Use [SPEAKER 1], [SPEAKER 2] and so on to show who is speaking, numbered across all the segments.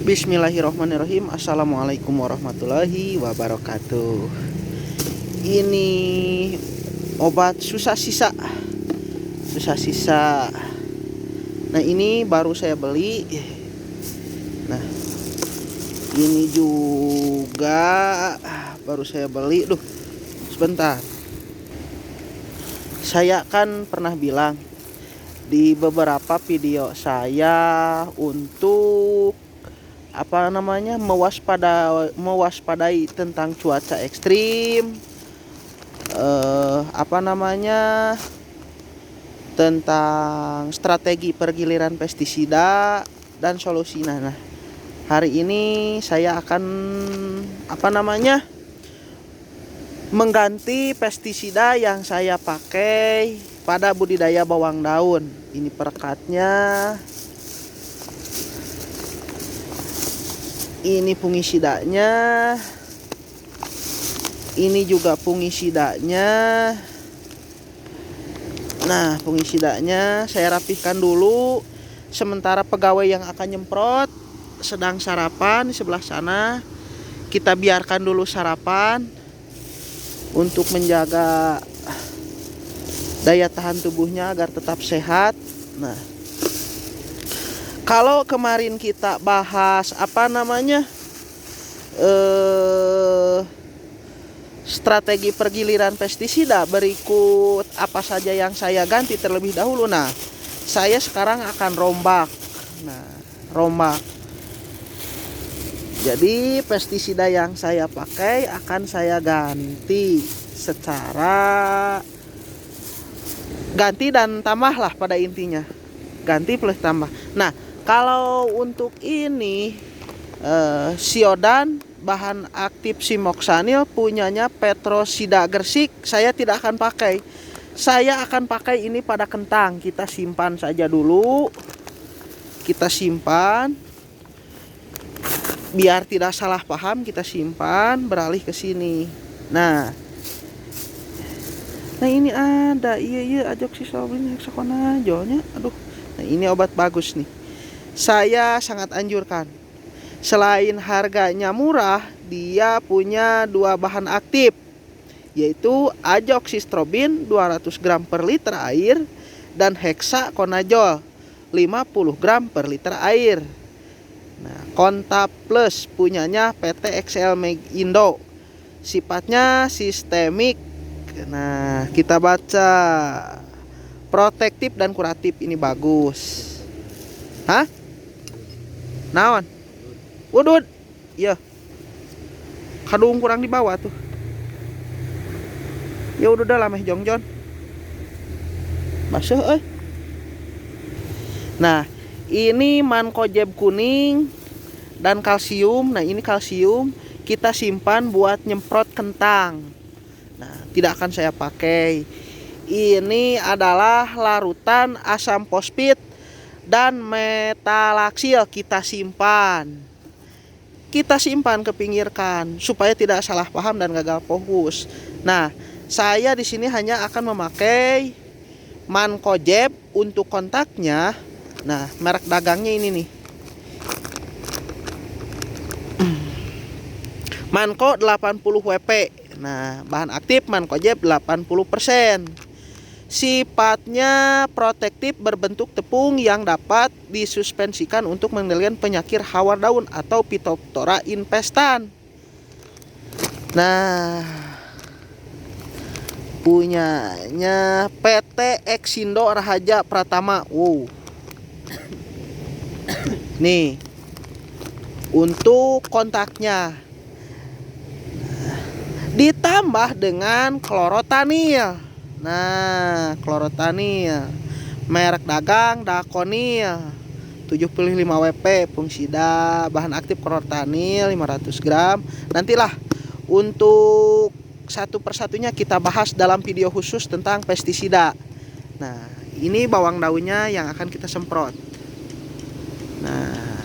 [SPEAKER 1] Bismillahirrahmanirrahim. Assalamualaikum warahmatullahi wabarakatuh. Ini obat susah sisa. Susah sisa. Nah, ini baru saya beli. Nah, ini juga baru saya beli. Sebentar. Saya kan pernah bilang di beberapa video saya untuk mewaspadai tentang cuaca ekstrim, tentang strategi pergiliran pestisida dan solusinya. Nah, hari ini saya akan mengganti pestisida yang saya pakai pada budidaya bawang daun. Ini perekatnya. Ini fungisidanya. Ini juga fungisidanya. Nah, fungisidanya saya rapihkan dulu. Sementara pegawai yang akan nyemprot sedang sarapan di sebelah sana. Kita biarkan dulu sarapan untuk menjaga daya tahan tubuhnya agar tetap sehat. Nah, kalau kemarin kita bahas strategi pergiliran pestisida, berikut apa saja yang saya ganti terlebih dahulu. Nah, saya sekarang akan rombak. Jadi pestisida yang saya pakai akan saya ganti secara ganti dan tambah lah, pada intinya ganti plus tambah. Nah, kalau untuk ini Siodan bahan aktif simoksanil punyanya Petrosida Gresik, saya tidak akan pakai. Saya akan pakai ini pada kentang. Kita simpan saja dulu. Kita simpan biar tidak salah paham. Kita simpan, beralih ke sini. Nah ini ada ajoxystrobin hexaconazolnya. Nah, ini obat bagus nih. Saya sangat anjurkan. Selain harganya murah, dia punya dua bahan aktif, yaitu ajoxystrobin 200 gram per liter air dan hexaconazole 50 gram per liter air. Nah, Konta Plus punyanya PT XL Meg Indo. Sifatnya sistemik. Nah, kita baca protektif dan kuratif, ini bagus. Hah? Naon? Udud. Ya. Kadung kurang di bawah tuh. Ya udah lah meh jongjon. Basuh euy. Nah, ini mankojeb kuning dan kalsium. Nah, ini kalsium kita simpan buat nyemprot kentang. Nah, tidak akan saya pakai. Ini adalah larutan asam fosfit dan metalaksil. Kita simpan ke pinggirkan supaya tidak salah paham dan gagal fokus. Nah, saya di sini hanya akan memakai mankojeb untuk kontaknya. Nah, merek dagangnya ini nih, Manko 80 WP. Nah, bahan aktif mankojeb 80%. Sifatnya protektif, berbentuk tepung yang dapat disuspensikan untuk mengendalikan penyakit hawar daun atau Phytophthora infestan. Nah, punyanya PT Exindo Rahaja Pratama. Wow. Nih, untuk kontaknya ditambah dengan klorotanil. Nah, klorotanil merek dagang Dakonil 75 WP fungisida, bahan aktif klorotanil 500 gram. Nantilah untuk satu persatunya kita bahas dalam video khusus tentang pestisida. Nah, ini bawang daunnya yang akan kita semprot. Nah,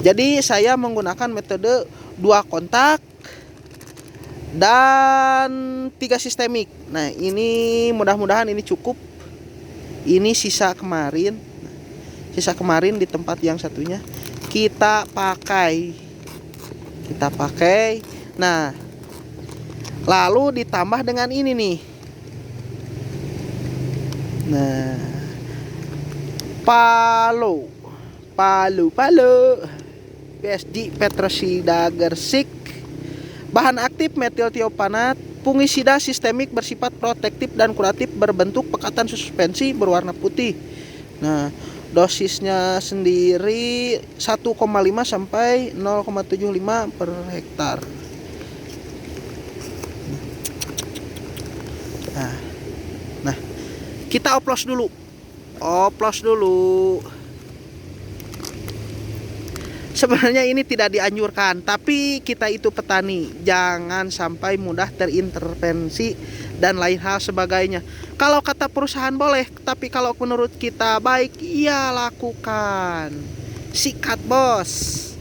[SPEAKER 1] jadi saya menggunakan metode 2 kontak dan 3 sistemik. Nah, ini mudah-mudahan ini cukup. Ini sisa kemarin. sisa kemarin di tempat yang satunya kita pakai. Nah, lalu ditambah dengan ini nih. Nah, Palu PSD Petrosida gersik. Bahan aktif metiltiopanat, fungisida sistemik bersifat protektif dan kuratif, berbentuk pekatan suspensi berwarna putih. Nah, dosisnya sendiri 1,5 sampai 0,75 per hektar. Nah, kita oplos dulu. Sebenarnya ini tidak dianjurkan, tapi kita itu petani, jangan sampai mudah terintervensi dan lain hal sebagainya. Kalau kata perusahaan boleh, tapi kalau menurut kita baik, ya lakukan. Sikat bos,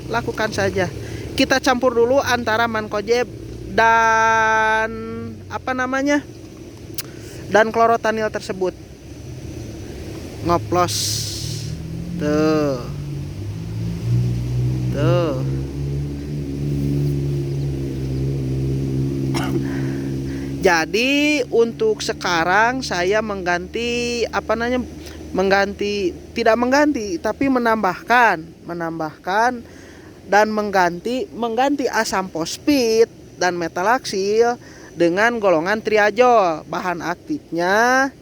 [SPEAKER 1] lakukan saja. Kita campur dulu antara mankojeb dan dan klorotanil tersebut. Ngoplos tuh. Jadi untuk sekarang saya tapi menambahkan dan mengganti asam fosfit dan metalaksil dengan golongan triazol. Bahan aktifnya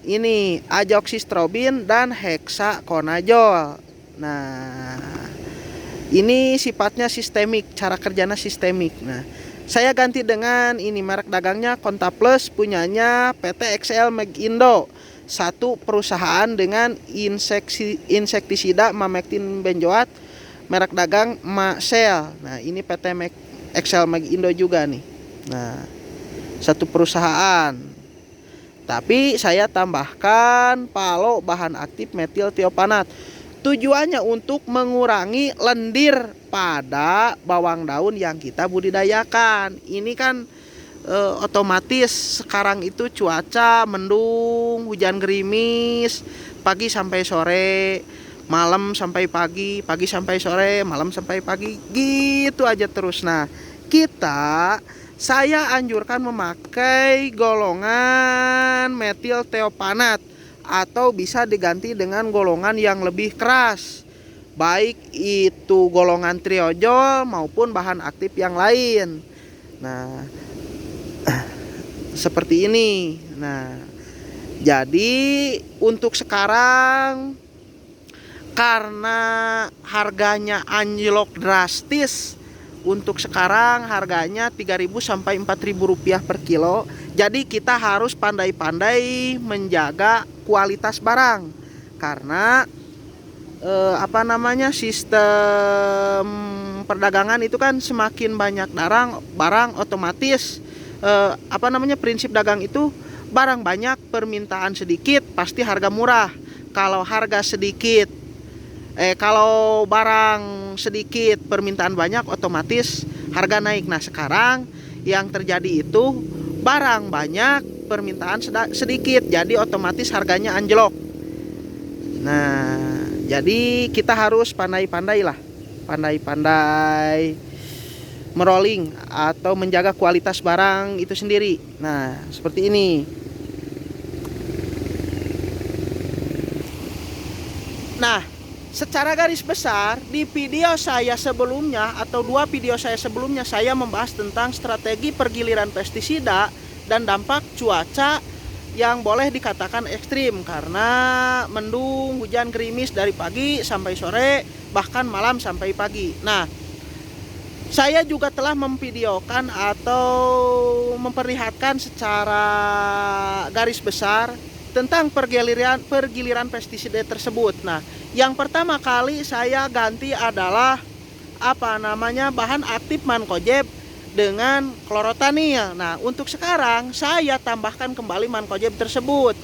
[SPEAKER 1] ini azoxystrobin dan heksakonazol. Nah, ini sifatnya sistemik, cara kerjanya sistemik. Nah, saya ganti dengan ini, merek dagangnya Kontaplus, punyanya PT XL Megindo, satu perusahaan dengan insektisida Mamectin benzoat, merek dagang Macel. Nah, ini PT XL Megindo juga nih. Nah, satu perusahaan. Tapi saya tambahkan Palo bahan aktif metiltiopanat. Tujuannya untuk mengurangi lendir pada bawang daun yang kita budidayakan. Ini kan otomatis sekarang itu cuaca mendung, hujan gerimis, pagi sampai sore, malam sampai pagi, pagi sampai sore, malam sampai pagi, gitu aja terus. Nah, saya anjurkan memakai golongan metiltiopanat atau bisa diganti dengan golongan yang lebih keras, baik itu golongan triazol maupun bahan aktif yang lain. Nah, seperti ini. Nah, jadi untuk sekarang karena harganya anjlok drastis, untuk sekarang harganya 3.000 sampai 4.000 rupiah per kilo. Jadi kita harus pandai-pandai menjaga kualitas barang, karena sistem perdagangan itu kan semakin banyak barang otomatis prinsip dagang itu barang banyak permintaan sedikit pasti harga murah. Kalau barang sedikit permintaan banyak otomatis harga naik. Nah, sekarang yang terjadi itu barang banyak permintaan sedikit, jadi otomatis harganya anjlok. Nah, jadi kita harus pandai-pandai merolling atau menjaga kualitas barang itu sendiri. Nah, seperti ini. Nah, secara garis besar di video saya sebelumnya atau 2 video saya sebelumnya, saya membahas tentang strategi pergiliran pestisida dan dampak cuaca yang boleh dikatakan ekstrim, karena mendung, hujan gerimis dari pagi sampai sore, bahkan malam sampai pagi. Nah, saya juga telah memvideokan atau memperlihatkan secara garis besar tentang pergiliran pestisida tersebut. Nah, yang pertama kali saya ganti adalah bahan aktif mankojeb dengan klorotanil. Nah, untuk sekarang saya tambahkan kembali mankojeb tersebut.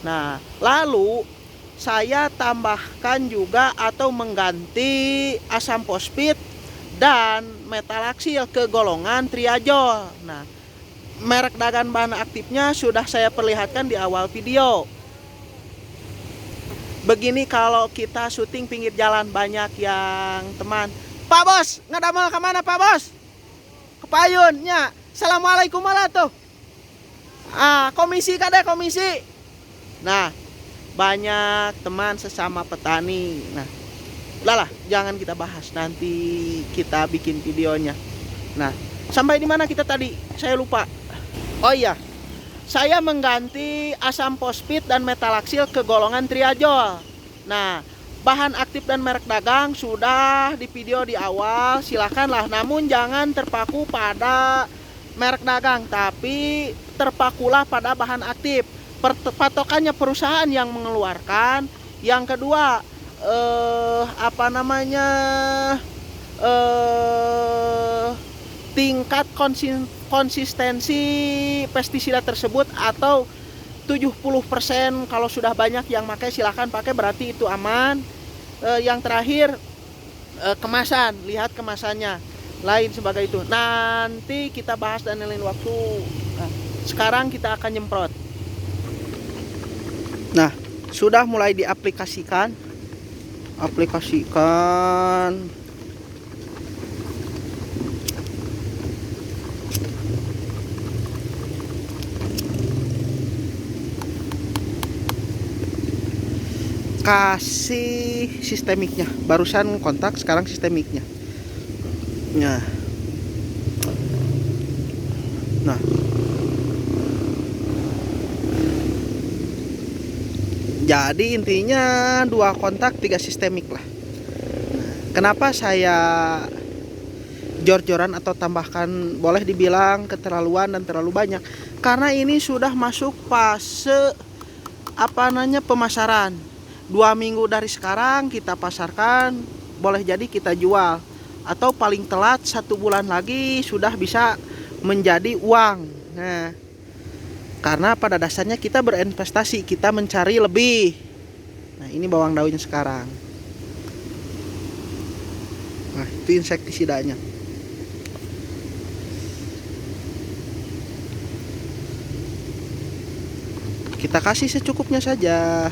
[SPEAKER 1] Nah, lalu saya tambahkan juga atau mengganti asam fosfit dan metalaksil ke golongan triazol. Nah, merek dagang bahan aktifnya sudah saya perlihatkan di awal video. Begini kalau kita syuting pinggir jalan, banyak yang teman, Pak Bos ngadamel kemana Pak Bos? Ke Payunnya. Assalamualaikum malah tuh. Komisi kade komisi. Nah, banyak teman sesama petani. Nah, lah jangan kita bahas, nanti kita bikin videonya. Nah, sampai di mana kita tadi? Saya lupa. Oh iya, saya mengganti asam fosfit dan metalaksil ke golongan triazol. Nah, bahan aktif dan merek dagang sudah di video di awal, silakanlah. Namun jangan terpaku pada merek dagang, tapi terpakulah pada bahan aktif. Patokannya perusahaan yang mengeluarkan. Yang kedua, tingkat konsistensi pestisida tersebut atau 70%. Kalau sudah banyak yang pakai silahkan pakai, berarti itu aman. Yang terakhir, kemasan, lihat kemasannya, lain sebagai itu. Nanti kita bahas dan lain waktu. Nah, sekarang kita akan nyemprot. Nah, sudah mulai diaplikasikan. Kasih sistemiknya, barusan kontak, sekarang sistemiknya. Nah, jadi intinya 2 kontak 3 sistemik lah. Kenapa saya jor-joran atau tambahkan, boleh dibilang keterlaluan dan terlalu banyak, karena ini sudah masuk fase pemasaran. 2 minggu dari sekarang kita pasarkan, boleh jadi kita jual, atau paling telat 1 bulan lagi sudah bisa menjadi uang. Nah, karena pada dasarnya kita berinvestasi, kita mencari lebih. Nah, ini bawang daunnya sekarang. Nah, itu insektisidanya. Kita kasih secukupnya saja.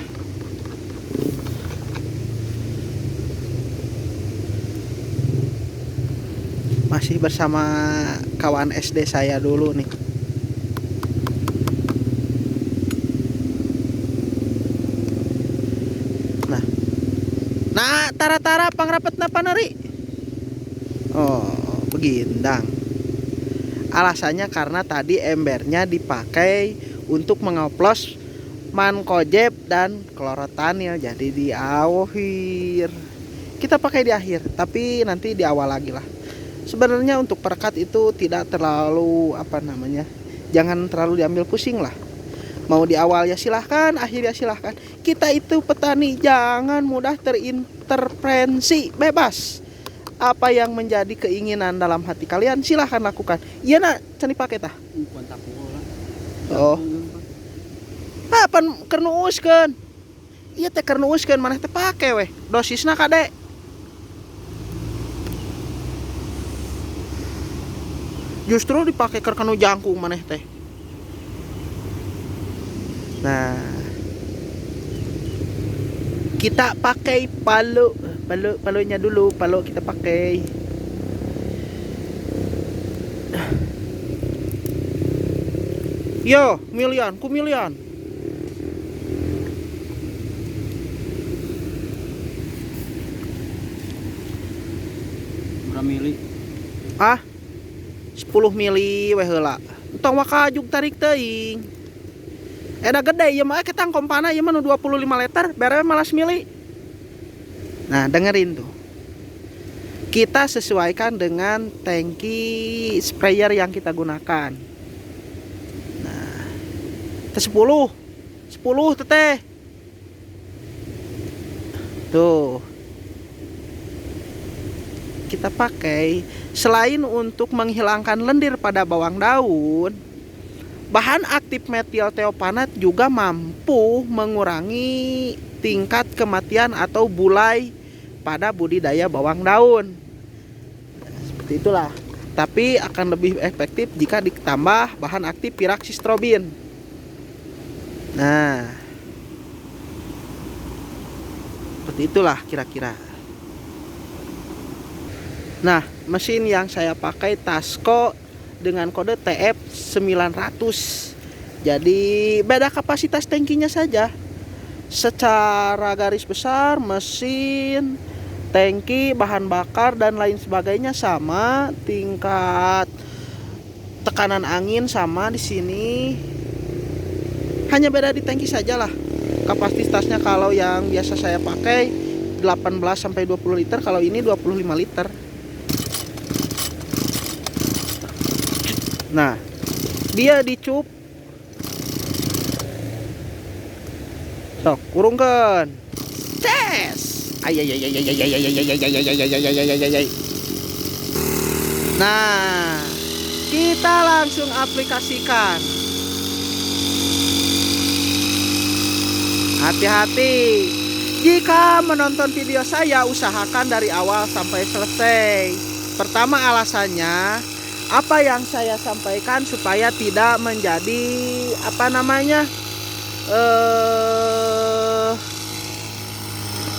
[SPEAKER 1] Masih bersama kawan SD saya dulu nih. Nah, tara-tara pangrapet napa nari? Oh, begindang. Alasannya karena tadi embernya dipakai untuk mengoplos mankojeb dan klorotanil, jadi di akhir. Kita pakai di akhir, tapi nanti di awal lagi lah. Sebenarnya untuk perekat itu tidak terlalu jangan terlalu diambil pusing lah. Mau di awal ya silahkan, akhir ya silahkan. Kita itu petani, jangan mudah terintervensi, bebas. Apa yang menjadi keinginan dalam hati kalian silahkan lakukan. Iya nak, cani pakai tah. Oh, apa kernuuskan? Iya teh kernuuskan, mana teh pakai weh. Dosisnya kade. Justru dipakai kerkanu jangkung maneh teh. Nah, kita pakai palunya dulu, palu kita pakai. Yo, milian.
[SPEAKER 2] Berapa mili?
[SPEAKER 1] 10 mili weh heula. Tong wakajug tarik teuing. Eda gede ieu mah ketang kompana ieu mah 25 liter, bere malas mili. Nah, dengerin tuh. Kita sesuaikan dengan tangki sprayer yang kita gunakan. Nah, 10 teteh. Tuh. Kita pakai selain untuk menghilangkan lendir pada bawang daun, bahan aktif metil teopanat juga mampu mengurangi tingkat kematian atau bulai pada budidaya bawang daun. Seperti itulah. Tapi akan lebih efektif jika ditambah bahan aktif piraksistrobin. Nah, Itulah kira-kira. Nah, mesin yang saya pakai Tasco dengan kode TF900. Jadi beda kapasitas tangkinya saja. Secara garis besar mesin, tangki, bahan bakar dan lain sebagainya sama, tingkat tekanan angin sama di sini. Hanya beda di tangki saja lah. Kapasitasnya kalau yang biasa saya pakai 18 sampai 20 liter, kalau ini 25 liter. Nah, dia dicup. Sok, kurungkan. Tes. Nah, kita langsung aplikasikan. Hati-hati. Jika menonton video saya, usahakan dari awal sampai selesai. Pertama alasannya, apa yang saya sampaikan supaya tidak menjadi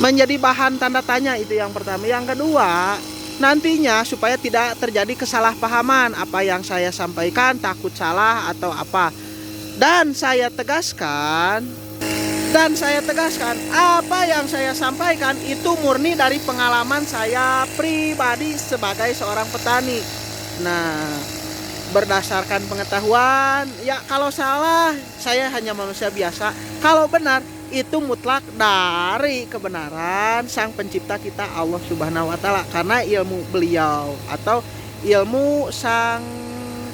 [SPEAKER 1] menjadi bahan tanda tanya, itu yang pertama. Yang kedua, nantinya supaya tidak terjadi kesalahpahaman apa yang saya sampaikan, takut salah atau apa. Dan saya tegaskan, apa yang saya sampaikan itu murni dari pengalaman saya pribadi sebagai seorang petani. Nah, berdasarkan pengetahuan, ya kalau salah saya hanya manusia biasa, kalau benar itu mutlak dari kebenaran Sang Pencipta kita, Allah Subhanahu wa Ta'ala, karena ilmu beliau atau ilmu Sang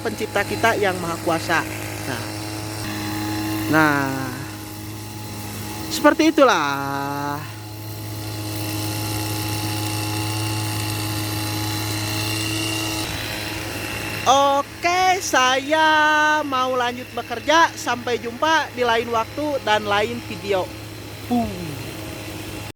[SPEAKER 1] Pencipta kita yang Maha Kuasa. Nah, seperti itulah. Oke, saya mau lanjut bekerja. Sampai jumpa di lain waktu dan lain video.